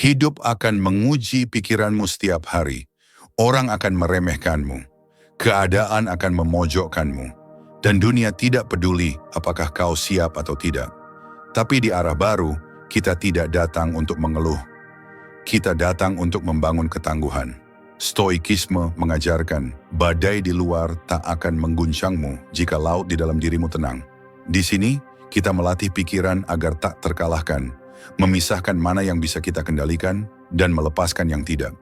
Hidup akan menguji pikiranmu setiap hari. Orang akan meremehkanmu. Keadaan akan memojokkanmu. Dan dunia tidak peduli apakah kau siap atau tidak. Tapi di arah baru, kita tidak datang untuk mengeluh. Kita datang untuk membangun ketangguhan. Stoikisme mengajarkan, badai di luar tak akan mengguncangmu jika laut di dalam dirimu tenang. Di sini, kita melatih pikiran agar tak terkalahkan, memisahkan mana yang bisa kita kendalikan dan melepaskan yang tidak.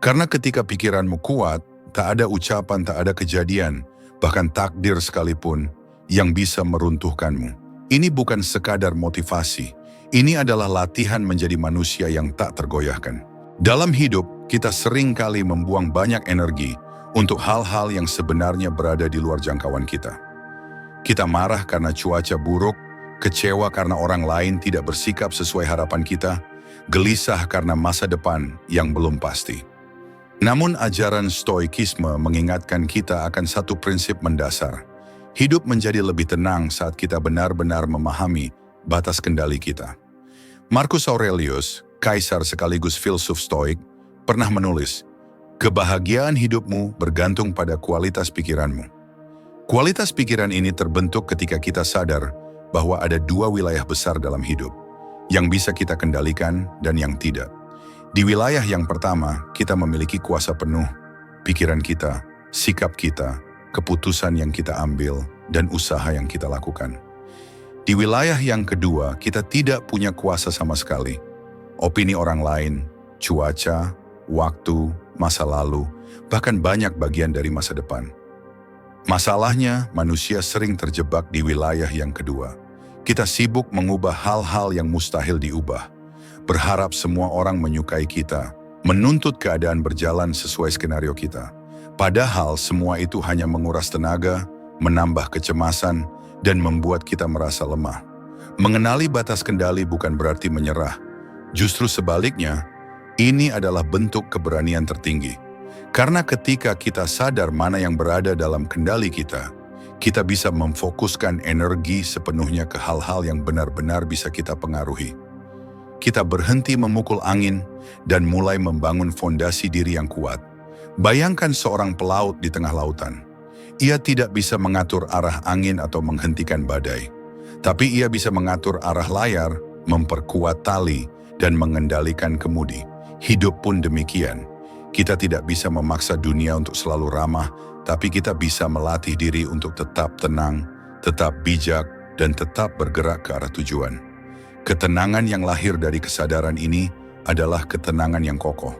Karena ketika pikiranmu kuat, tak ada ucapan, tak ada kejadian, bahkan takdir sekalipun yang bisa meruntuhkanmu. Ini bukan sekadar motivasi, ini adalah latihan menjadi manusia yang tak tergoyahkan. Dalam hidup, kita sering kali membuang banyak energi untuk hal-hal yang sebenarnya berada di luar jangkauan kita. Kita marah karena cuaca buruk, kecewa karena orang lain tidak bersikap sesuai harapan kita, gelisah karena masa depan yang belum pasti. Namun ajaran stoikisme mengingatkan kita akan satu prinsip mendasar. Hidup menjadi lebih tenang saat kita benar-benar memahami batas kendali kita. Marcus Aurelius, kaisar sekaligus filsuf stoik, pernah menulis, kebahagiaan hidupmu bergantung pada kualitas pikiranmu. Kualitas pikiran ini terbentuk ketika kita sadar bahwa ada dua wilayah besar dalam hidup, yang bisa kita kendalikan dan yang tidak. Di wilayah yang pertama, kita memiliki kuasa penuh, pikiran kita, sikap kita, keputusan yang kita ambil, dan usaha yang kita lakukan. Di wilayah yang kedua, kita tidak punya kuasa sama sekali. Opini orang lain, cuaca, waktu, masa lalu, bahkan banyak bagian dari masa depan. Masalahnya, manusia sering terjebak di wilayah yang kedua. Kita sibuk mengubah hal-hal yang mustahil diubah. Berharap semua orang menyukai kita, menuntut keadaan berjalan sesuai skenario kita. Padahal semua itu hanya menguras tenaga, menambah kecemasan, dan membuat kita merasa lemah. Mengenali batas kendali bukan berarti menyerah. Justru sebaliknya, ini adalah bentuk keberanian tertinggi. Karena ketika kita sadar mana yang berada dalam kendali kita bisa memfokuskan energi sepenuhnya ke hal-hal yang benar-benar bisa kita pengaruhi. Kita berhenti memukul angin dan mulai membangun fondasi diri yang kuat. Bayangkan seorang pelaut di tengah lautan. Ia tidak bisa mengatur arah angin atau menghentikan badai. Tapi ia bisa mengatur arah layar, memperkuat tali, dan mengendalikan kemudi. Hidup pun demikian. Kita tidak bisa memaksa dunia untuk selalu ramah, tapi kita bisa melatih diri untuk tetap tenang, tetap bijak, dan tetap bergerak ke arah tujuan. Ketenangan yang lahir dari kesadaran ini adalah ketenangan yang kokoh.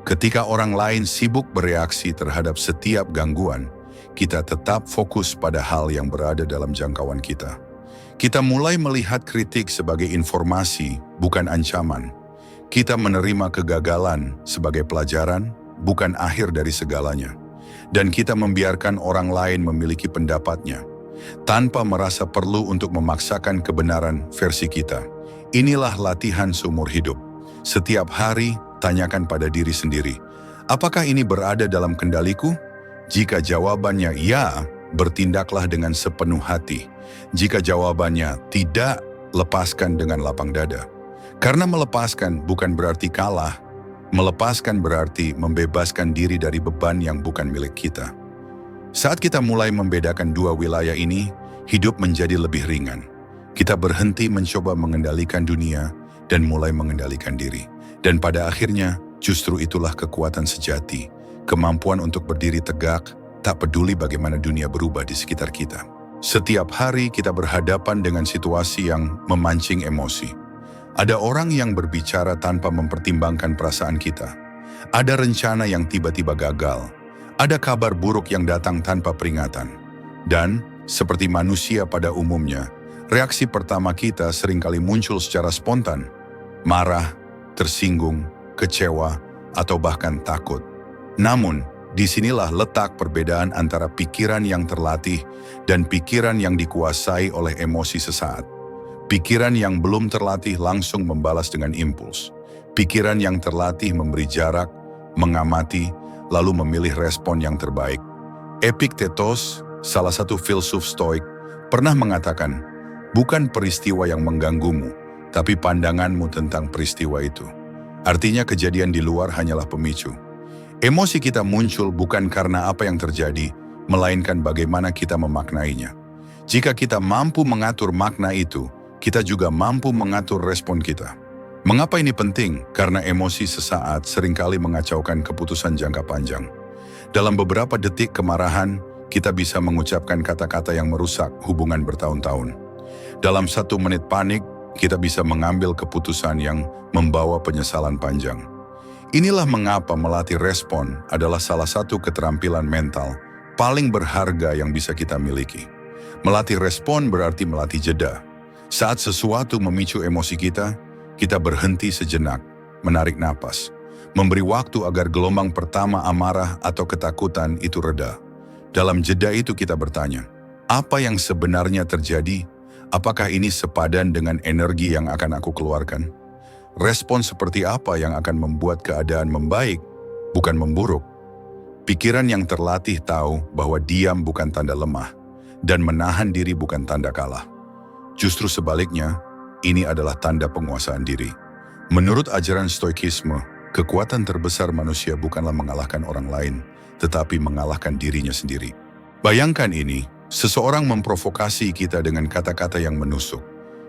Ketika orang lain sibuk bereaksi terhadap setiap gangguan, kita tetap fokus pada hal yang berada dalam jangkauan kita. Kita mulai melihat kritik sebagai informasi, bukan ancaman. Kita menerima kegagalan sebagai pelajaran, bukan akhir dari segalanya. Dan kita membiarkan orang lain memiliki pendapatnya, tanpa merasa perlu untuk memaksakan kebenaran versi kita. Inilah latihan seumur hidup. Setiap hari, tanyakan pada diri sendiri, apakah ini berada dalam kendaliku? Jika jawabannya ya, bertindaklah dengan sepenuh hati. Jika jawabannya tidak, lepaskan dengan lapang dada. Karena melepaskan bukan berarti kalah, melepaskan berarti membebaskan diri dari beban yang bukan milik kita. Saat kita mulai membedakan dua wilayah ini, hidup menjadi lebih ringan. Kita berhenti mencoba mengendalikan dunia dan mulai mengendalikan diri. Dan pada akhirnya, justru itulah kekuatan sejati. Kemampuan untuk berdiri tegak, tak peduli bagaimana dunia berubah di sekitar kita. Setiap hari kita berhadapan dengan situasi yang memancing emosi. Ada orang yang berbicara tanpa mempertimbangkan perasaan kita. Ada rencana yang tiba-tiba gagal. Ada kabar buruk yang datang tanpa peringatan. Dan, seperti manusia pada umumnya, reaksi pertama kita seringkali muncul secara spontan. Marah, tersinggung, kecewa, atau bahkan takut. Namun, disinilah letak perbedaan antara pikiran yang terlatih dan pikiran yang dikuasai oleh emosi sesaat. Pikiran yang belum terlatih langsung membalas dengan impuls. Pikiran yang terlatih memberi jarak, mengamati, lalu memilih respon yang terbaik. Epictetus, salah satu filsuf stoik, pernah mengatakan, bukan peristiwa yang mengganggumu, tapi pandanganmu tentang peristiwa itu. Artinya kejadian di luar hanyalah pemicu. Emosi kita muncul bukan karena apa yang terjadi, melainkan bagaimana kita memaknainya. Jika kita mampu mengatur makna itu, kita juga mampu mengatur respon kita. Mengapa ini penting? Karena emosi sesaat seringkali mengacaukan keputusan jangka panjang. Dalam beberapa detik kemarahan, kita bisa mengucapkan kata-kata yang merusak hubungan bertahun-tahun. Dalam 1 menit panik, kita bisa mengambil keputusan yang membawa penyesalan panjang. Inilah mengapa melatih respon adalah salah satu keterampilan mental paling berharga yang bisa kita miliki. Melatih respon berarti melatih jeda. Saat sesuatu memicu emosi kita berhenti sejenak, menarik napas, memberi waktu agar gelombang pertama amarah atau ketakutan itu reda. Dalam jeda itu kita bertanya, apa yang sebenarnya terjadi? Apakah ini sepadan dengan energi yang akan aku keluarkan? Respon seperti apa yang akan membuat keadaan membaik, bukan memburuk? Pikiran yang terlatih tahu bahwa diam bukan tanda lemah, dan menahan diri bukan tanda kalah. Justru sebaliknya, ini adalah tanda penguasaan diri. Menurut ajaran Stoikisme, kekuatan terbesar manusia bukanlah mengalahkan orang lain, tetapi mengalahkan dirinya sendiri. Bayangkan ini, seseorang memprovokasi kita dengan kata-kata yang menusuk.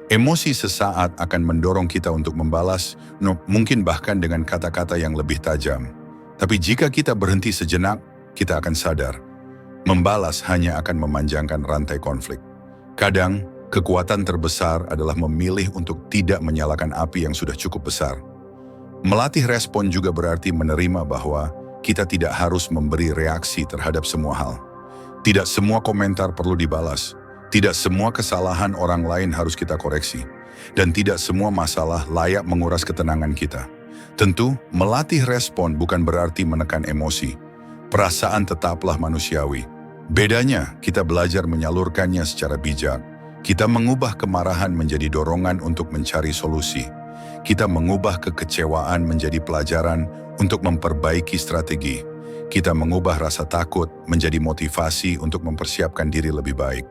Emosi sesaat akan mendorong kita untuk membalas, mungkin bahkan dengan kata-kata yang lebih tajam. Tapi jika kita berhenti sejenak, kita akan sadar, membalas hanya akan memanjangkan rantai konflik. Kadang, kekuatan terbesar adalah memilih untuk tidak menyalakan api yang sudah cukup besar. Melatih respon juga berarti menerima bahwa kita tidak harus memberi reaksi terhadap semua hal. Tidak semua komentar perlu dibalas. Tidak semua kesalahan orang lain harus kita koreksi. Dan tidak semua masalah layak menguras ketenangan kita. Tentu, melatih respon bukan berarti menekan emosi. Perasaan tetaplah manusiawi. Bedanya, kita belajar menyalurkannya secara bijak. Kita mengubah kemarahan menjadi dorongan untuk mencari solusi. Kita mengubah kekecewaan menjadi pelajaran untuk memperbaiki strategi. Kita mengubah rasa takut menjadi motivasi untuk mempersiapkan diri lebih baik.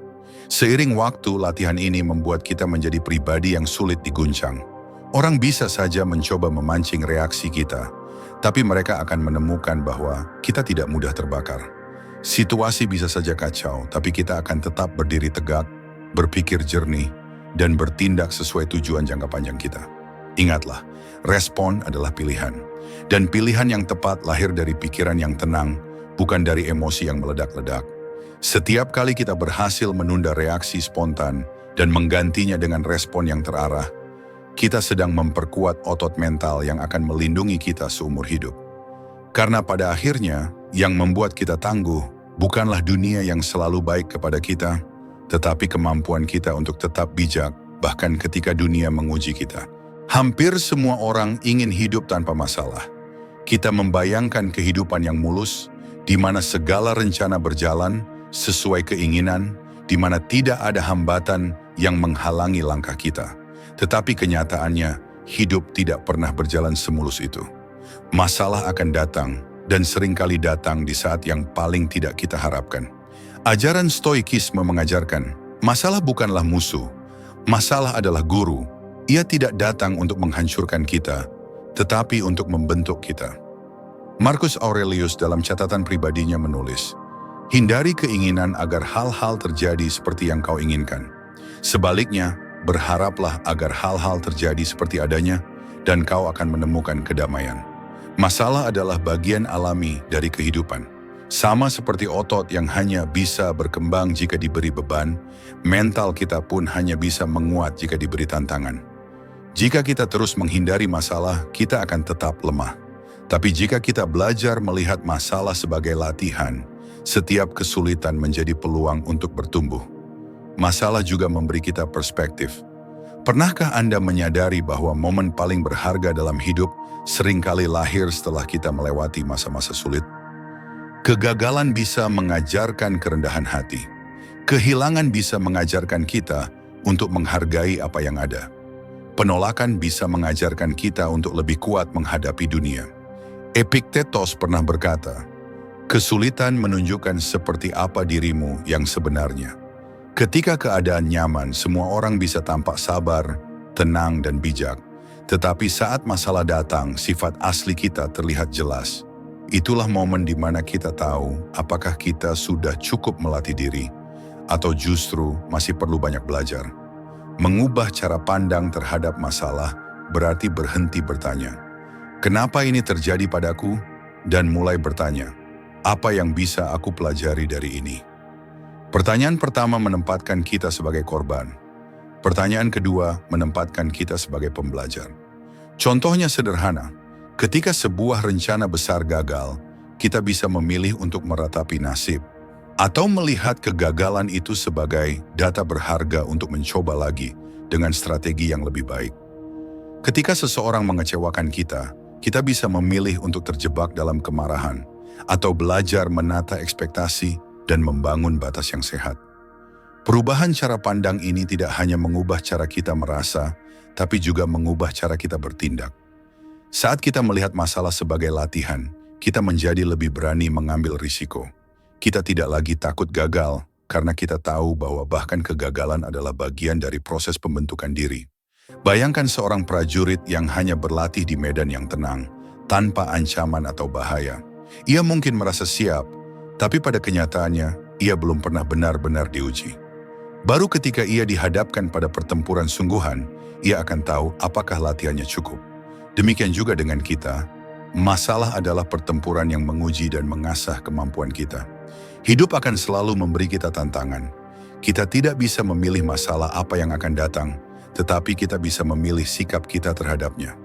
Seiring waktu, latihan ini membuat kita menjadi pribadi yang sulit diguncang. Orang bisa saja mencoba memancing reaksi kita, tapi mereka akan menemukan bahwa kita tidak mudah terbakar. Situasi bisa saja kacau, tapi kita akan tetap berdiri tegak, berpikir jernih, dan bertindak sesuai tujuan jangka panjang kita. Ingatlah, respon adalah pilihan. Dan pilihan yang tepat lahir dari pikiran yang tenang, bukan dari emosi yang meledak-ledak. Setiap kali kita berhasil menunda reaksi spontan dan menggantinya dengan respon yang terarah, kita sedang memperkuat otot mental yang akan melindungi kita seumur hidup. Karena pada akhirnya, yang membuat kita tangguh bukanlah dunia yang selalu baik kepada kita, tetapi kemampuan kita untuk tetap bijak, bahkan ketika dunia menguji kita. Hampir semua orang ingin hidup tanpa masalah. Kita membayangkan kehidupan yang mulus, di mana segala rencana berjalan sesuai keinginan, di mana tidak ada hambatan yang menghalangi langkah kita. Tetapi kenyataannya, hidup tidak pernah berjalan semulus itu. Masalah akan datang, dan seringkali datang di saat yang paling tidak kita harapkan. Ajaran Stoikisme mengajarkan, masalah bukanlah musuh, masalah adalah guru. Ia tidak datang untuk menghancurkan kita, tetapi untuk membentuk kita. Marcus Aurelius dalam catatan pribadinya menulis, hindari keinginan agar hal-hal terjadi seperti yang kau inginkan. Sebaliknya, berharaplah agar hal-hal terjadi seperti adanya, dan kau akan menemukan kedamaian. Masalah adalah bagian alami dari kehidupan. Sama seperti otot yang hanya bisa berkembang jika diberi beban, mental kita pun hanya bisa menguat jika diberi tantangan. Jika kita terus menghindari masalah, kita akan tetap lemah. Tapi jika kita belajar melihat masalah sebagai latihan, setiap kesulitan menjadi peluang untuk bertumbuh. Masalah juga memberi kita perspektif. Pernahkah Anda menyadari bahwa momen paling berharga dalam hidup seringkali lahir setelah kita melewati masa-masa sulit? Kegagalan bisa mengajarkan kerendahan hati. Kehilangan bisa mengajarkan kita untuk menghargai apa yang ada. Penolakan bisa mengajarkan kita untuk lebih kuat menghadapi dunia. Epictetus pernah berkata, kesulitan menunjukkan seperti apa dirimu yang sebenarnya. Ketika keadaan nyaman, semua orang bisa tampak sabar, tenang, dan bijak. Tetapi saat masalah datang, sifat asli kita terlihat jelas. Itulah momen di mana kita tahu apakah kita sudah cukup melatih diri atau justru masih perlu banyak belajar. Mengubah cara pandang terhadap masalah berarti berhenti bertanya, "Kenapa ini terjadi padaku?" dan mulai bertanya, "Apa yang bisa aku pelajari dari ini?" Pertanyaan pertama menempatkan kita sebagai korban. Pertanyaan kedua menempatkan kita sebagai pembelajar. Contohnya sederhana, ketika sebuah rencana besar gagal, kita bisa memilih untuk meratapi nasib atau melihat kegagalan itu sebagai data berharga untuk mencoba lagi dengan strategi yang lebih baik. Ketika seseorang mengecewakan kita, kita bisa memilih untuk terjebak dalam kemarahan atau belajar menata ekspektasi dan membangun batas yang sehat. Perubahan cara pandang ini tidak hanya mengubah cara kita merasa, tapi juga mengubah cara kita bertindak. Saat kita melihat masalah sebagai latihan, kita menjadi lebih berani mengambil risiko. Kita tidak lagi takut gagal, karena kita tahu bahwa bahkan kegagalan adalah bagian dari proses pembentukan diri. Bayangkan seorang prajurit yang hanya berlatih di medan yang tenang, tanpa ancaman atau bahaya. Ia mungkin merasa siap, tapi pada kenyataannya, ia belum pernah benar-benar diuji. Baru ketika ia dihadapkan pada pertempuran sungguhan, ia akan tahu apakah latihannya cukup. Demikian juga dengan kita, masalah adalah pertempuran yang menguji dan mengasah kemampuan kita. Hidup akan selalu memberi kita tantangan. Kita tidak bisa memilih masalah apa yang akan datang, tetapi kita bisa memilih sikap kita terhadapnya.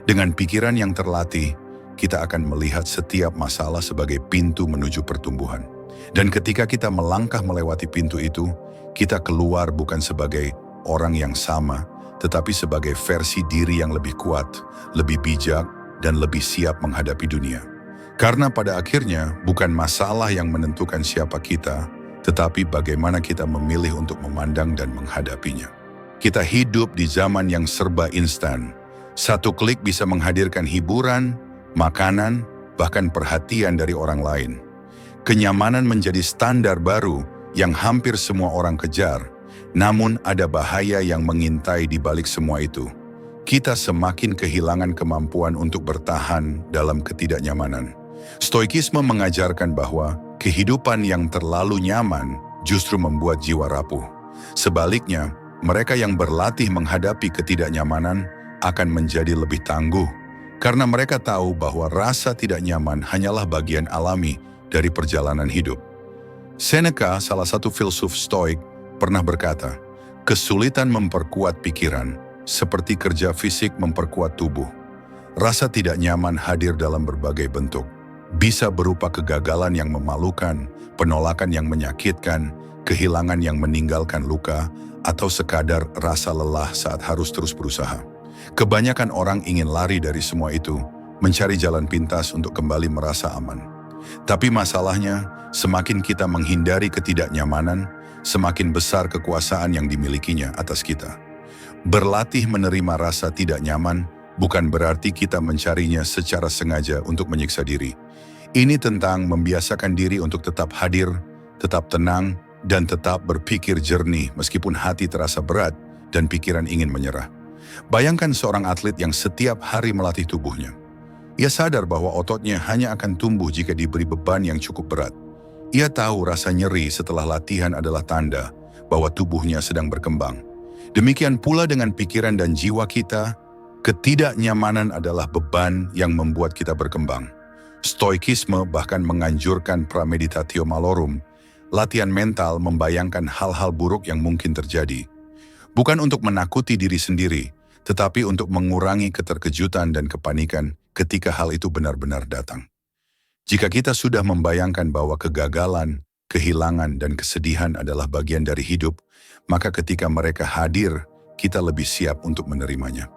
Dengan pikiran yang terlatih, kita akan melihat setiap masalah sebagai pintu menuju pertumbuhan. Dan ketika kita melangkah melewati pintu itu, kita keluar bukan sebagai orang yang sama, tetapi sebagai versi diri yang lebih kuat, lebih bijak, dan lebih siap menghadapi dunia. Karena pada akhirnya bukan masalah yang menentukan siapa kita, tetapi bagaimana kita memilih untuk memandang dan menghadapinya. Kita hidup di zaman yang serba instan. Satu klik bisa menghadirkan hiburan, makanan, bahkan perhatian dari orang lain. Kenyamanan menjadi standar baru yang hampir semua orang kejar, namun ada bahaya yang mengintai di balik semua itu. Kita semakin kehilangan kemampuan untuk bertahan dalam ketidaknyamanan. Stoikisme mengajarkan bahwa kehidupan yang terlalu nyaman justru membuat jiwa rapuh. Sebaliknya, mereka yang berlatih menghadapi ketidaknyamanan akan menjadi lebih tangguh, karena mereka tahu bahwa rasa tidak nyaman hanyalah bagian alami dari perjalanan hidup. Seneca, salah satu filsuf Stoik, pernah berkata, "Kesulitan memperkuat pikiran, seperti kerja fisik memperkuat tubuh." Rasa tidak nyaman hadir dalam berbagai bentuk. Bisa berupa kegagalan yang memalukan, penolakan yang menyakitkan, kehilangan yang meninggalkan luka, atau sekadar rasa lelah saat harus terus berusaha. Kebanyakan orang ingin lari dari semua itu, mencari jalan pintas untuk kembali merasa aman. Tapi masalahnya, semakin kita menghindari ketidaknyamanan, semakin besar kekuasaan yang dimilikinya atas kita. Berlatih menerima rasa tidak nyaman bukan berarti kita mencarinya secara sengaja untuk menyiksa diri. Ini tentang membiasakan diri untuk tetap hadir, tetap tenang, dan tetap berpikir jernih meskipun hati terasa berat dan pikiran ingin menyerah. Bayangkan seorang atlet yang setiap hari melatih tubuhnya. Ia sadar bahwa ototnya hanya akan tumbuh jika diberi beban yang cukup berat. Ia tahu rasa nyeri setelah latihan adalah tanda bahwa tubuhnya sedang berkembang. Demikian pula dengan pikiran dan jiwa kita, ketidaknyamanan adalah beban yang membuat kita berkembang. Stoikisme bahkan menganjurkan premeditatio malorum, latihan mental membayangkan hal-hal buruk yang mungkin terjadi. Bukan untuk menakuti diri sendiri, tetapi untuk mengurangi keterkejutan dan kepanikan ketika hal itu benar-benar datang. Jika kita sudah membayangkan bahwa kegagalan, kehilangan, dan kesedihan adalah bagian dari hidup, maka ketika mereka hadir, kita lebih siap untuk menerimanya.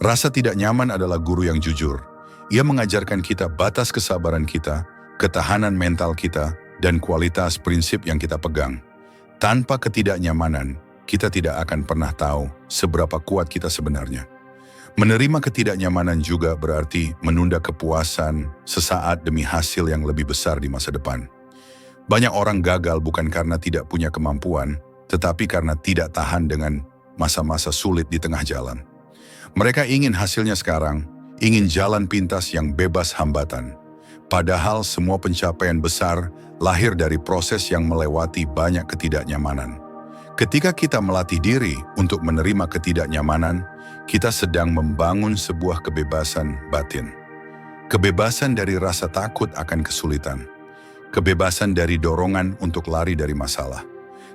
Rasa tidak nyaman adalah guru yang jujur. Ia mengajarkan kita batas kesabaran kita, ketahanan mental kita, dan kualitas prinsip yang kita pegang. Tanpa ketidaknyamanan, kita tidak akan pernah tahu seberapa kuat kita sebenarnya. Menerima ketidaknyamanan juga berarti menunda kepuasan sesaat demi hasil yang lebih besar di masa depan. Banyak orang gagal bukan karena tidak punya kemampuan, tetapi karena tidak tahan dengan masa-masa sulit di tengah jalan. Mereka ingin hasilnya sekarang, ingin jalan pintas yang bebas hambatan. Padahal semua pencapaian besar lahir dari proses yang melewati banyak ketidaknyamanan. Ketika kita melatih diri untuk menerima ketidaknyamanan, kita sedang membangun sebuah kebebasan batin. Kebebasan dari rasa takut akan kesulitan. Kebebasan dari dorongan untuk lari dari masalah.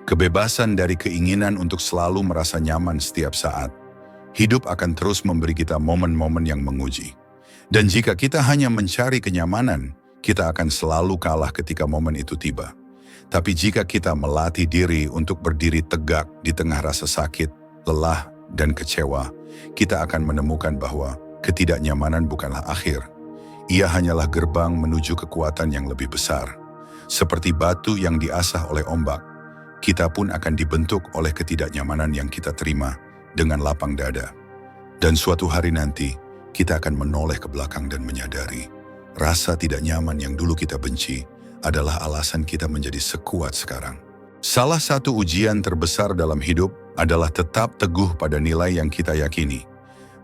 Kebebasan dari keinginan untuk selalu merasa nyaman setiap saat. Hidup akan terus memberi kita momen-momen yang menguji. Dan jika kita hanya mencari kenyamanan, kita akan selalu kalah ketika momen itu tiba. Tapi jika kita melatih diri untuk berdiri tegak di tengah rasa sakit, lelah, dan kecewa, kita akan menemukan bahwa ketidaknyamanan bukanlah akhir. Ia hanyalah gerbang menuju kekuatan yang lebih besar. Seperti batu yang diasah oleh ombak, kita pun akan dibentuk oleh ketidaknyamanan yang kita terima dengan lapang dada. Dan suatu hari nanti, kita akan menoleh ke belakang dan menyadari, rasa tidak nyaman yang dulu kita benci adalah alasan kita menjadi sekuat sekarang. Salah satu ujian terbesar dalam hidup adalah tetap teguh pada nilai yang kita yakini.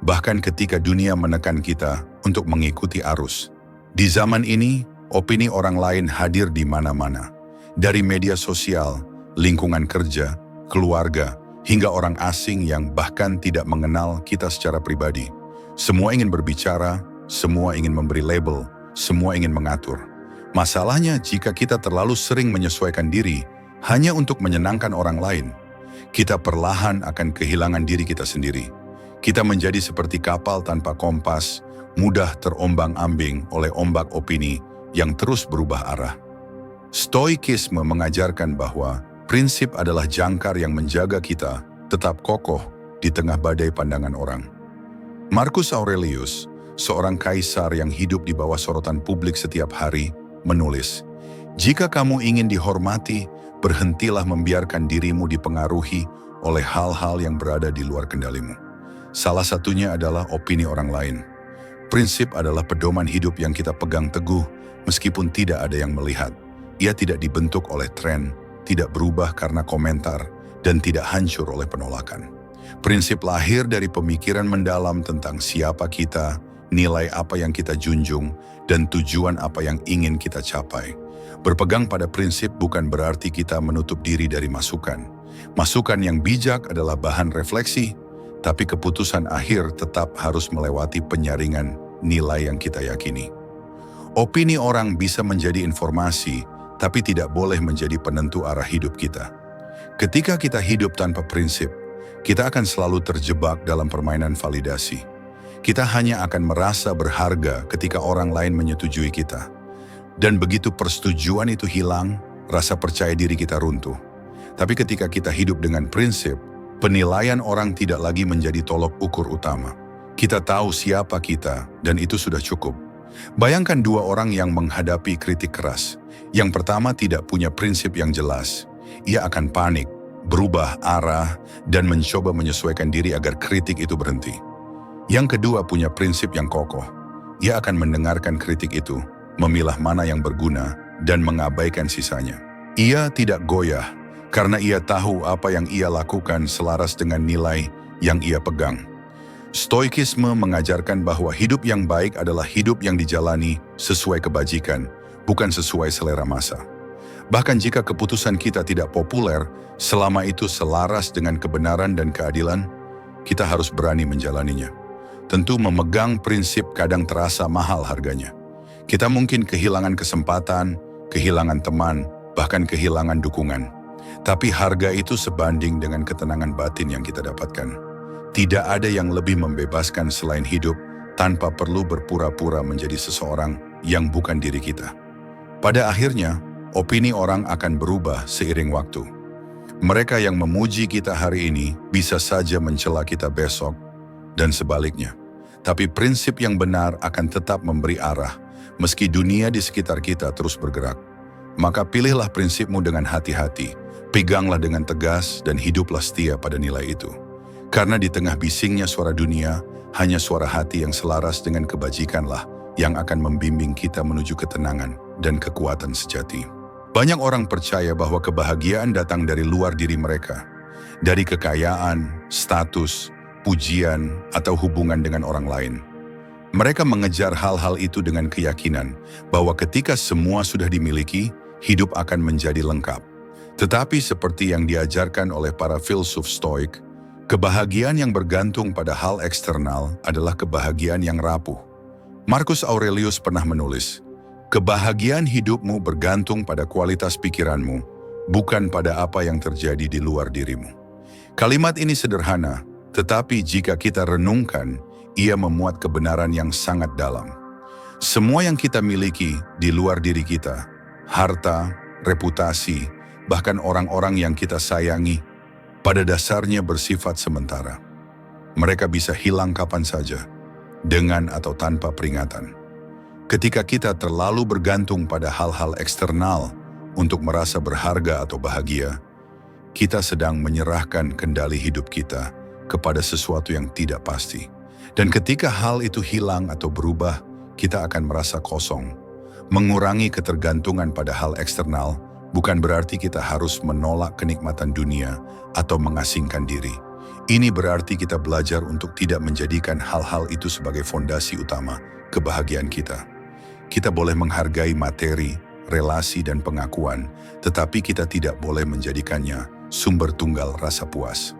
Bahkan ketika dunia menekan kita untuk mengikuti arus. Di zaman ini, opini orang lain hadir di mana-mana. Dari media sosial, lingkungan kerja, keluarga, hingga orang asing yang bahkan tidak mengenal kita secara pribadi. Semua ingin berbicara, semua ingin memberi label, semua ingin mengatur. Masalahnya jika kita terlalu sering menyesuaikan diri hanya untuk menyenangkan orang lain, kita perlahan akan kehilangan diri kita sendiri. Kita menjadi seperti kapal tanpa kompas, mudah terombang-ambing oleh ombak opini yang terus berubah arah. Stoikisme mengajarkan bahwa prinsip adalah jangkar yang menjaga kita tetap kokoh di tengah badai pandangan orang. Marcus Aurelius, seorang kaisar yang hidup di bawah sorotan publik setiap hari, menulis, "Jika kamu ingin dihormati, berhentilah membiarkan dirimu dipengaruhi oleh hal-hal yang berada di luar kendalimu." Salah satunya adalah opini orang lain. Prinsip adalah pedoman hidup yang kita pegang teguh meskipun tidak ada yang melihat. Ia tidak dibentuk oleh tren, tidak berubah karena komentar, dan tidak hancur oleh penolakan. Prinsip lahir dari pemikiran mendalam tentang siapa kita, nilai apa yang kita junjung, dan tujuan apa yang ingin kita capai. Berpegang pada prinsip bukan berarti kita menutup diri dari masukan. Masukan yang bijak adalah bahan refleksi, tapi keputusan akhir tetap harus melewati penyaringan nilai yang kita yakini. Opini orang bisa menjadi informasi, tapi tidak boleh menjadi penentu arah hidup kita. Ketika kita hidup tanpa prinsip, kita akan selalu terjebak dalam permainan validasi. Kita hanya akan merasa berharga ketika orang lain menyetujui kita. Dan begitu persetujuan itu hilang, rasa percaya diri kita runtuh. Tapi ketika kita hidup dengan prinsip, penilaian orang tidak lagi menjadi tolok ukur utama. Kita tahu siapa kita, dan itu sudah cukup. Bayangkan dua orang yang menghadapi kritik keras. Yang pertama tidak punya prinsip yang jelas. Ia akan panik, berubah arah, dan mencoba menyesuaikan diri agar kritik itu berhenti. Yang kedua punya prinsip yang kokoh. Ia akan mendengarkan kritik itu, memilah mana yang berguna, dan mengabaikan sisanya. Ia tidak goyah, karena ia tahu apa yang ia lakukan selaras dengan nilai yang ia pegang. Stoikisme mengajarkan bahwa hidup yang baik adalah hidup yang dijalani sesuai kebajikan, bukan sesuai selera massa. Bahkan jika keputusan kita tidak populer, selama itu selaras dengan kebenaran dan keadilan, kita harus berani menjalaninya. Tentu memegang prinsip kadang terasa mahal harganya. Kita mungkin kehilangan kesempatan, kehilangan teman, bahkan kehilangan dukungan. Tapi harga itu sebanding dengan ketenangan batin yang kita dapatkan. Tidak ada yang lebih membebaskan selain hidup tanpa perlu berpura-pura menjadi seseorang yang bukan diri kita. Pada akhirnya, opini orang akan berubah seiring waktu. Mereka yang memuji kita hari ini bisa saja mencela kita besok, dan sebaliknya. Tapi prinsip yang benar akan tetap memberi arah, meski dunia di sekitar kita terus bergerak. Maka pilihlah prinsipmu dengan hati-hati, peganglah dengan tegas, dan hiduplah setia pada nilai itu. Karena di tengah bisingnya suara dunia, hanya suara hati yang selaras dengan kebajikanlah yang akan membimbing kita menuju ketenangan dan kekuatan sejati. Banyak orang percaya bahwa kebahagiaan datang dari luar diri mereka, dari kekayaan, status, pujian, atau hubungan dengan orang lain. Mereka mengejar hal-hal itu dengan keyakinan bahwa ketika semua sudah dimiliki, hidup akan menjadi lengkap. Tetapi seperti yang diajarkan oleh para filsuf Stoik, kebahagiaan yang bergantung pada hal eksternal adalah kebahagiaan yang rapuh. Marcus Aurelius pernah menulis, "Kebahagiaan hidupmu bergantung pada kualitas pikiranmu, bukan pada apa yang terjadi di luar dirimu." Kalimat ini sederhana, tetapi jika kita renungkan, ia memuat kebenaran yang sangat dalam. Semua yang kita miliki di luar diri kita, harta, reputasi, bahkan orang-orang yang kita sayangi, pada dasarnya bersifat sementara. Mereka bisa hilang kapan saja, dengan atau tanpa peringatan. Ketika kita terlalu bergantung pada hal-hal eksternal untuk merasa berharga atau bahagia, kita sedang menyerahkan kendali hidup kita kepada sesuatu yang tidak pasti. Dan ketika hal itu hilang atau berubah, kita akan merasa kosong. Mengurangi ketergantungan pada hal eksternal bukan berarti kita harus menolak kenikmatan dunia atau mengasingkan diri. Ini berarti kita belajar untuk tidak menjadikan hal-hal itu sebagai fondasi utama kebahagiaan kita. Kita boleh menghargai materi, relasi, dan pengakuan, tetapi kita tidak boleh menjadikannya sumber tunggal rasa puas.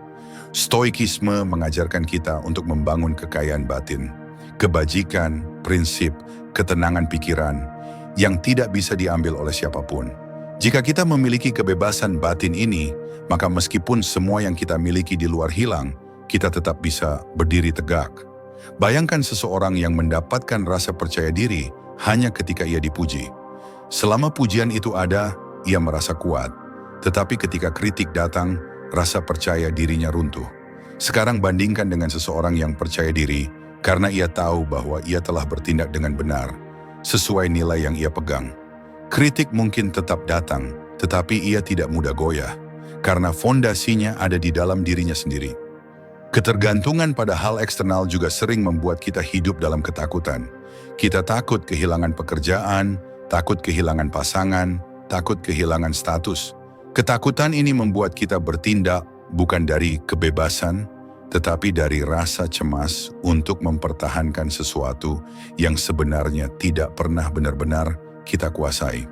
Stoikisme mengajarkan kita untuk membangun kekayaan batin, kebajikan, prinsip, ketenangan pikiran yang tidak bisa diambil oleh siapapun. Jika kita memiliki kebebasan batin ini, maka meskipun semua yang kita miliki di luar hilang, kita tetap bisa berdiri tegak. Bayangkan seseorang yang mendapatkan rasa percaya diri hanya ketika ia dipuji. Selama pujian itu ada, ia merasa kuat. Tetapi ketika kritik datang, rasa percaya dirinya runtuh. Sekarang bandingkan dengan seseorang yang percaya diri karena ia tahu bahwa ia telah bertindak dengan benar, sesuai nilai yang ia pegang. Kritik mungkin tetap datang, tetapi ia tidak mudah goyah, karena fondasinya ada di dalam dirinya sendiri. Ketergantungan pada hal eksternal juga sering membuat kita hidup dalam ketakutan. Kita takut kehilangan pekerjaan, takut kehilangan pasangan, takut kehilangan status. Ketakutan ini membuat kita bertindak bukan dari kebebasan, tetapi dari rasa cemas untuk mempertahankan sesuatu yang sebenarnya tidak pernah benar-benar kita kuasai.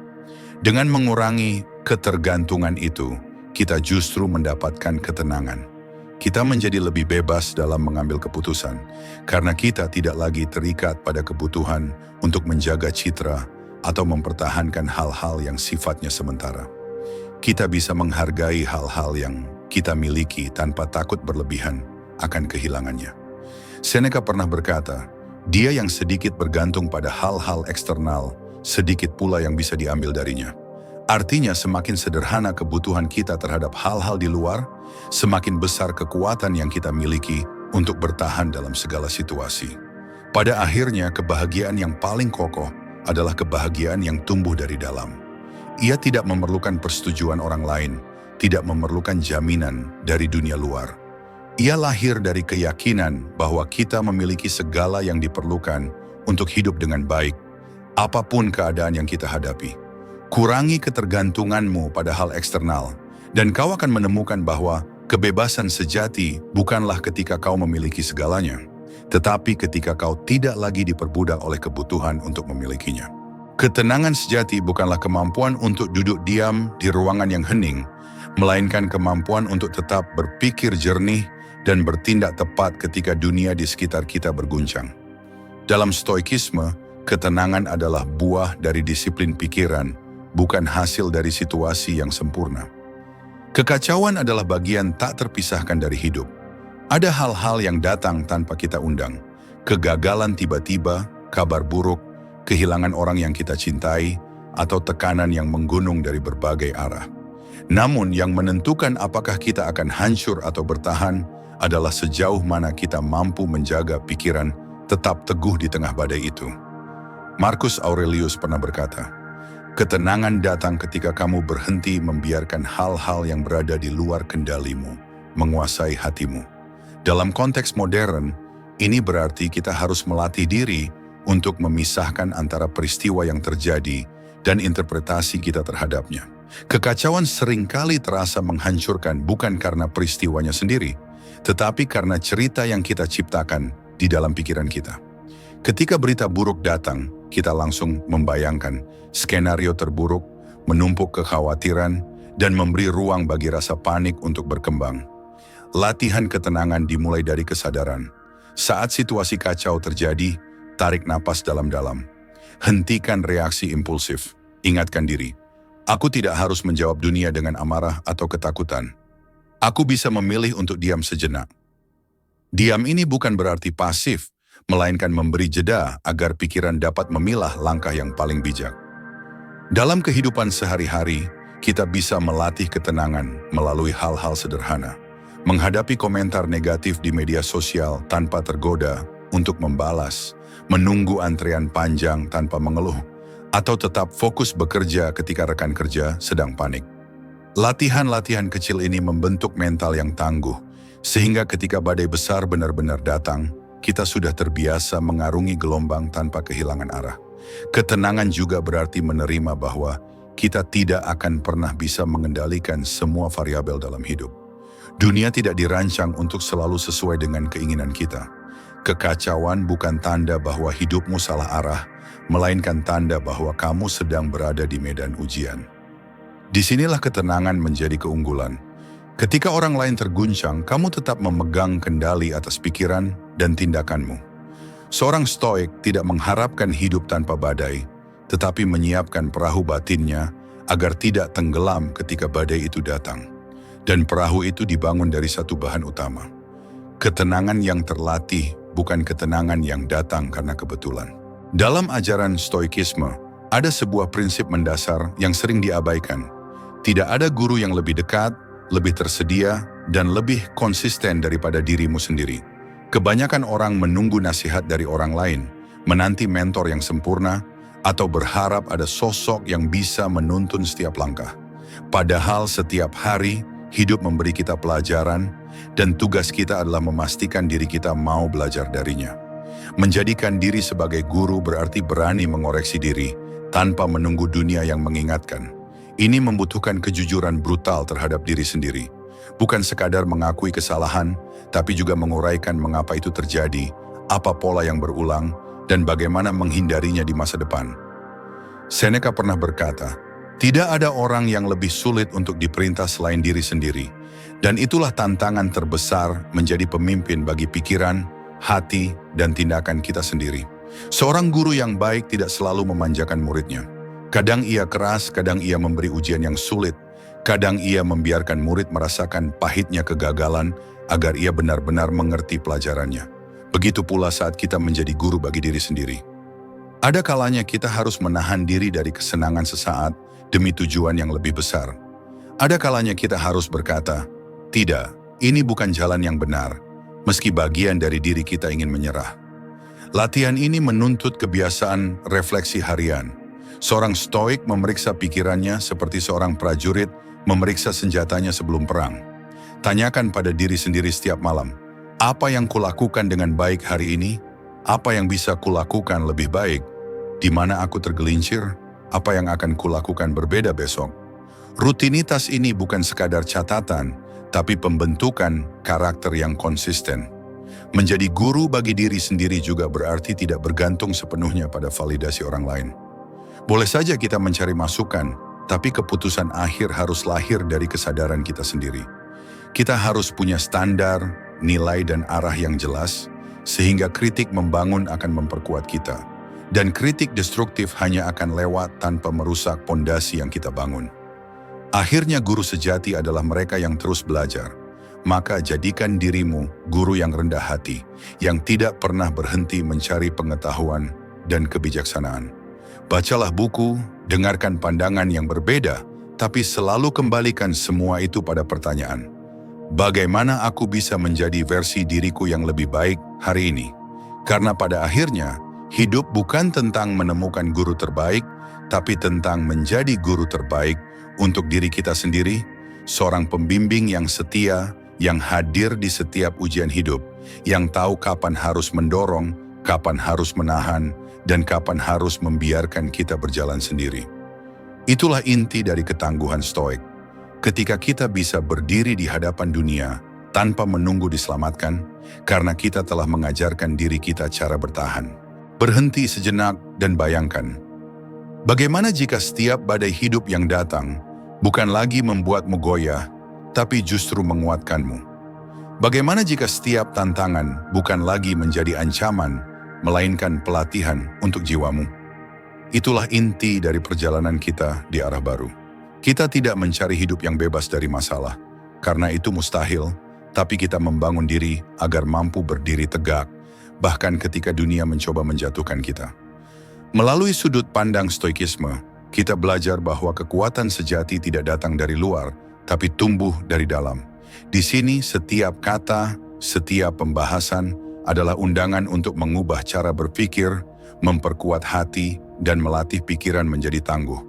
Dengan mengurangi ketergantungan itu, kita justru mendapatkan ketenangan. Kita menjadi lebih bebas dalam mengambil keputusan, karena kita tidak lagi terikat pada kebutuhan untuk menjaga citra atau mempertahankan hal-hal yang sifatnya sementara. Kita bisa menghargai hal-hal yang kita miliki tanpa takut berlebihan akan kehilangannya. Seneca pernah berkata, "Dia yang sedikit bergantung pada hal-hal eksternal, sedikit pula yang bisa diambil darinya." Artinya semakin sederhana kebutuhan kita terhadap hal-hal di luar, semakin besar kekuatan yang kita miliki untuk bertahan dalam segala situasi. Pada akhirnya, kebahagiaan yang paling kokoh adalah kebahagiaan yang tumbuh dari dalam. Ia tidak memerlukan persetujuan orang lain, tidak memerlukan jaminan dari dunia luar. Ia lahir dari keyakinan bahwa kita memiliki segala yang diperlukan untuk hidup dengan baik, apapun keadaan yang kita hadapi. Kurangi ketergantunganmu pada hal eksternal, dan kau akan menemukan bahwa kebebasan sejati bukanlah ketika kau memiliki segalanya, tetapi ketika kau tidak lagi diperbudak oleh kebutuhan untuk memilikinya. Ketenangan sejati bukanlah kemampuan untuk duduk diam di ruangan yang hening, melainkan kemampuan untuk tetap berpikir jernih dan bertindak tepat ketika dunia di sekitar kita berguncang. Dalam Stoikisme, ketenangan adalah buah dari disiplin pikiran, bukan hasil dari situasi yang sempurna. Kekacauan adalah bagian tak terpisahkan dari hidup. Ada hal-hal yang datang tanpa kita undang, kegagalan tiba-tiba, kabar buruk, kehilangan orang yang kita cintai, atau tekanan yang menggunung dari berbagai arah. Namun yang menentukan apakah kita akan hancur atau bertahan adalah sejauh mana kita mampu menjaga pikiran tetap teguh di tengah badai itu. Marcus Aurelius pernah berkata, "Ketenangan datang ketika kamu berhenti membiarkan hal-hal yang berada di luar kendalimu menguasai hatimu." Dalam konteks modern, ini berarti kita harus melatih diri untuk memisahkan antara peristiwa yang terjadi dan interpretasi kita terhadapnya. Kekacauan seringkali terasa menghancurkan bukan karena peristiwanya sendiri, tetapi karena cerita yang kita ciptakan di dalam pikiran kita. Ketika berita buruk datang, kita langsung membayangkan skenario terburuk, menumpuk kekhawatiran, dan memberi ruang bagi rasa panik untuk berkembang. Latihan ketenangan dimulai dari kesadaran. Saat situasi kacau terjadi, tarik napas dalam-dalam. Hentikan reaksi impulsif. Ingatkan diri, aku tidak harus menjawab dunia dengan amarah atau ketakutan. Aku bisa memilih untuk diam sejenak. Diam ini bukan berarti pasif, melainkan memberi jeda agar pikiran dapat memilah langkah yang paling bijak. Dalam kehidupan sehari-hari, kita bisa melatih ketenangan melalui hal-hal sederhana. Menghadapi komentar negatif di media sosial tanpa tergoda untuk membalas, menunggu antrean panjang tanpa mengeluh, atau tetap fokus bekerja ketika rekan kerja sedang panik. Latihan-latihan kecil ini membentuk mental yang tangguh, sehingga ketika badai besar benar-benar datang, kita sudah terbiasa mengarungi gelombang tanpa kehilangan arah. Ketenangan juga berarti menerima bahwa kita tidak akan pernah bisa mengendalikan semua variabel dalam hidup. Dunia tidak dirancang untuk selalu sesuai dengan keinginan kita. Kekacauan bukan tanda bahwa hidupmu salah arah, melainkan tanda bahwa kamu sedang berada di medan ujian. Disinilah ketenangan menjadi keunggulan. Ketika orang lain terguncang, kamu tetap memegang kendali atas pikiran dan tindakanmu. Seorang stoik tidak mengharapkan hidup tanpa badai, tetapi menyiapkan perahu batinnya agar tidak tenggelam ketika badai itu datang. Dan perahu itu dibangun dari satu bahan utama. Ketenangan yang terlatih bukan ketenangan yang datang karena kebetulan. Dalam ajaran stoikisme, ada sebuah prinsip mendasar yang sering diabaikan. Tidak ada guru yang lebih dekat, lebih tersedia, dan lebih konsisten daripada dirimu sendiri. Kebanyakan orang menunggu nasihat dari orang lain, menanti mentor yang sempurna, atau berharap ada sosok yang bisa menuntun setiap langkah. Padahal setiap hari, hidup memberi kita pelajaran, dan tugas kita adalah memastikan diri kita mau belajar darinya. Menjadikan diri sebagai guru berarti berani mengoreksi diri, tanpa menunggu dunia yang mengingatkan. Ini membutuhkan kejujuran brutal terhadap diri sendiri. Bukan sekadar mengakui kesalahan, tapi juga menguraikan mengapa itu terjadi, apa pola yang berulang, dan bagaimana menghindarinya di masa depan. Seneca pernah berkata, tidak ada orang yang lebih sulit untuk diperintah selain diri sendiri, dan itulah tantangan terbesar menjadi pemimpin bagi pikiran, hati, dan tindakan kita sendiri. Seorang guru yang baik tidak selalu memanjakan muridnya. Kadang ia keras, kadang ia memberi ujian yang sulit, kadang ia membiarkan murid merasakan pahitnya kegagalan agar ia benar-benar mengerti pelajarannya. Begitu pula saat kita menjadi guru bagi diri sendiri. Ada kalanya kita harus menahan diri dari kesenangan sesaat demi tujuan yang lebih besar. Ada kalanya kita harus berkata, tidak, ini bukan jalan yang benar, meski bagian dari diri kita ingin menyerah. Latihan ini menuntut kebiasaan refleksi harian. Seorang stoik memeriksa pikirannya seperti seorang prajurit memeriksa senjatanya sebelum perang. Tanyakan pada diri sendiri setiap malam, apa yang kulakukan dengan baik hari ini? Apa yang bisa kulakukan lebih baik? Di mana aku tergelincir? Apa yang akan kulakukan berbeda besok? Rutinitas ini bukan sekadar catatan, tapi pembentukan karakter yang konsisten. Menjadi guru bagi diri sendiri juga berarti tidak bergantung sepenuhnya pada validasi orang lain. Boleh saja kita mencari masukan, tapi keputusan akhir harus lahir dari kesadaran kita sendiri. Kita harus punya standar, nilai, dan arah yang jelas, sehingga kritik membangun akan memperkuat kita. Dan kritik destruktif hanya akan lewat tanpa merusak pondasi yang kita bangun. Akhirnya guru sejati adalah mereka yang terus belajar. Maka jadikan dirimu guru yang rendah hati, yang tidak pernah berhenti mencari pengetahuan dan kebijaksanaan. Bacalah buku, dengarkan pandangan yang berbeda, tapi selalu kembalikan semua itu pada pertanyaan. Bagaimana aku bisa menjadi versi diriku yang lebih baik hari ini? Karena pada akhirnya, hidup bukan tentang menemukan guru terbaik, tapi tentang menjadi guru terbaik untuk diri kita sendiri, seorang pembimbing yang setia, yang hadir di setiap ujian hidup, yang tahu kapan harus mendorong, kapan harus menahan, dan kapan harus membiarkan kita berjalan sendiri. Itulah inti dari ketangguhan stoik. Ketika kita bisa berdiri di hadapan dunia tanpa menunggu diselamatkan, karena kita telah mengajarkan diri kita cara bertahan. Berhenti sejenak dan bayangkan, bagaimana jika setiap badai hidup yang datang bukan lagi membuatmu goyah, tapi justru menguatkanmu? Bagaimana jika setiap tantangan bukan lagi menjadi ancaman, melainkan pelatihan untuk jiwamu? Itulah inti dari perjalanan kita di arah baru. Kita tidak mencari hidup yang bebas dari masalah, karena itu mustahil, tapi kita membangun diri agar mampu berdiri tegak, bahkan ketika dunia mencoba menjatuhkan kita. Melalui sudut pandang stoikisme, kita belajar bahwa kekuatan sejati tidak datang dari luar, tapi tumbuh dari dalam. Di sini setiap kata, setiap pembahasan adalah undangan untuk mengubah cara berpikir, memperkuat hati, dan melatih pikiran menjadi tangguh.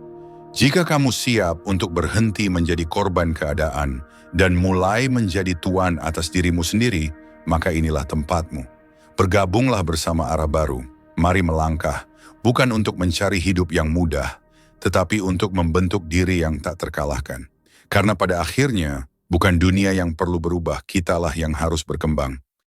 Jika kamu siap untuk berhenti menjadi korban keadaan dan mulai menjadi tuan atas dirimu sendiri, maka inilah tempatmu. Bergabunglah bersama arah baru. Mari melangkah, bukan untuk mencari hidup yang mudah, tetapi untuk membentuk diri yang tak terkalahkan. Karena pada akhirnya, bukan dunia yang perlu berubah, kitalah yang harus berkembang.